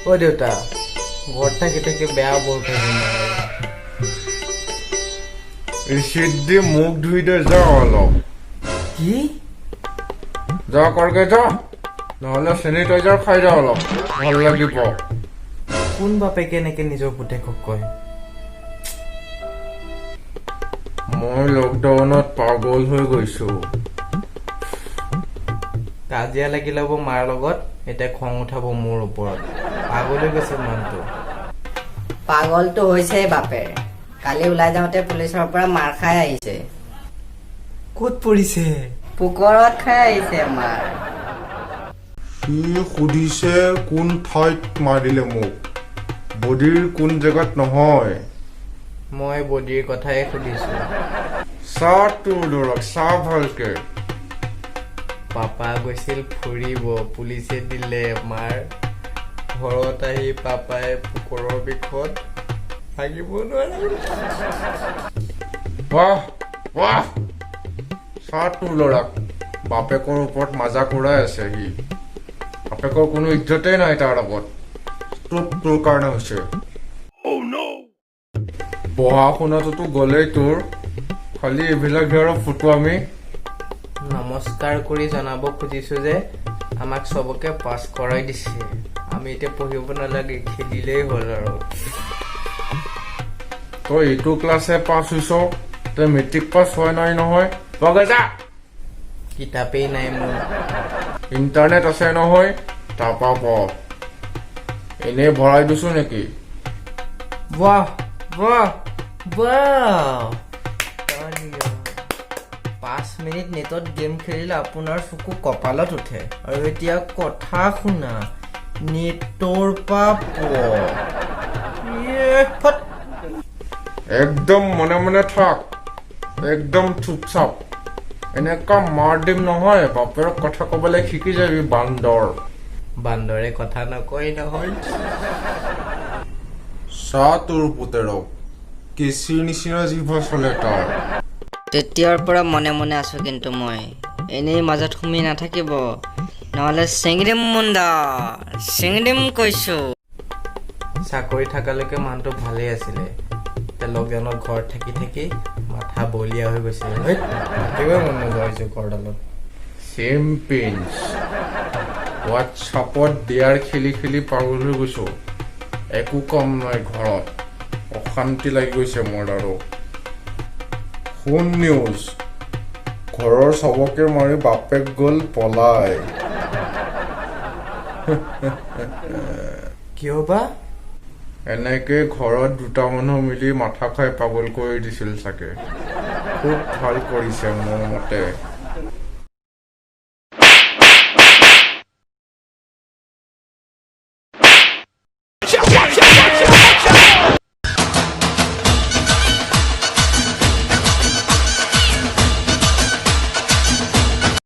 ও দেউতা ঘৰত থাকি থাকি বেয়া বৰ খাইছে এচিড দি মুখ ধুই দে যা অলপ কি যা কৰকে যা নহ'লে চেনিটাইজাৰ খাই যা অলপ ভাল লাগিব কোন বাপেকে এনেকে নিজৰ পুতেকক কয় মই লকডাউনত পাগল হৈ গৈছো কাজিয়া লাগি ল'ব মাৰ লগত এতিয়া খং উঠাব মোৰ ওপৰত পাগল হৈ গৈছে মানুহটো পাগলটো হৈছে বাপে কালি ওলাই যাওঁতে পুলিচৰ পৰা মাৰ খাই আহিছে ক'ত পৰিছে পুকৰত খাই আহিছে মাৰ সি সুধিছে কোন ঠাইত মাৰিলে মোক বডিৰ কোন জেগাত নহয় মই বডিৰ কথাই সুধিছো চা তোৰ দৰক চা ভালকে পাপা গৈছিল ফুৰিব পুলিচে দিলে মাৰ ঘৰত আহি পাপাই পুকৰৰ বিষত ভাগিব নোৱাৰে বাহ বাহ চা তোৰ ল'ৰাক বাপেকৰ ওপৰত মাজাক উৰাই আছে সি বাপেকৰ কোনো ইজ্জতেই নাই তাৰ আগত তোৰ কাৰণে হৈছে পঢ়া শুনাটোতো গ'লেই তোৰ খালি এইবিলাক ধৰ ফটো আমি নমস্কাৰ কৰি জনাব খুজিছো যে আমাক চবকে পাছ কৰাই দিছে আমি এতিয়া পঢ়িব নালাগে খেলিলেই হ'ল আৰু তই এইটো ক্লাছে পাছ হৈছ তই মেট্ৰিক পাছ হোৱা নাই নহয় বগাই যা কিতাপেই নাই মোৰ ইণ্টাৰনেট আছে নহয় তাৰপা পঢ় এনেই ভৰাই দিছো নেকি বাহ বাহ বাহ 5 মিনিট নেটত গেম খেলিলে আপোনাৰ চকু কপালত উঠে আৰু এতিয়া কথা শুনা নেটৰ একদম মনে মনে থাক একদম চুপচাপ এনেকা মাৰ দিম নহয় বাপেৰক কথা ক'বলৈ শিকি যাবি বান্দৰ বান্দৰে কথা নকয় নহয় চা তোৰ পুতেৰক কেঁচিৰ নিচিনা জিভা চলে তাৰ তেতিয়াৰ পৰা মনে মনে আছো কিন্তু মই এনেই মাজত সুমি নাথাকিব নহ'লে চেঙিৰিম মুণ্ডা চেঙিৰিম কৈছো চাকৰি থকালৈকে মানুহটো ভালেই আছিলে এতিয়া লকডাউনত ঘৰত থাকি থাকি মাথা বলিয়া হৈ গৈছে থাকিবই মন নোযোৱা হৈছে ঘৰডালত চেম পেঞ্চ হোৱাটছআপত ডিয়াৰ খেলি খেলি পাগল হৈ গৈছো একো কাম নাই ঘৰত অশান্তি লাগি গৈছে মোৰ আৰু শুন নিউজ ঘৰৰ চবকে মাৰি বাপেক গ'ল পলাই কিয় বা এনেকে ঘৰত দুটা মানুহ মিলি মাথা খাই পাগল কৰি দিছিল চাগে খুব ভাল কৰিছে মোৰ মতে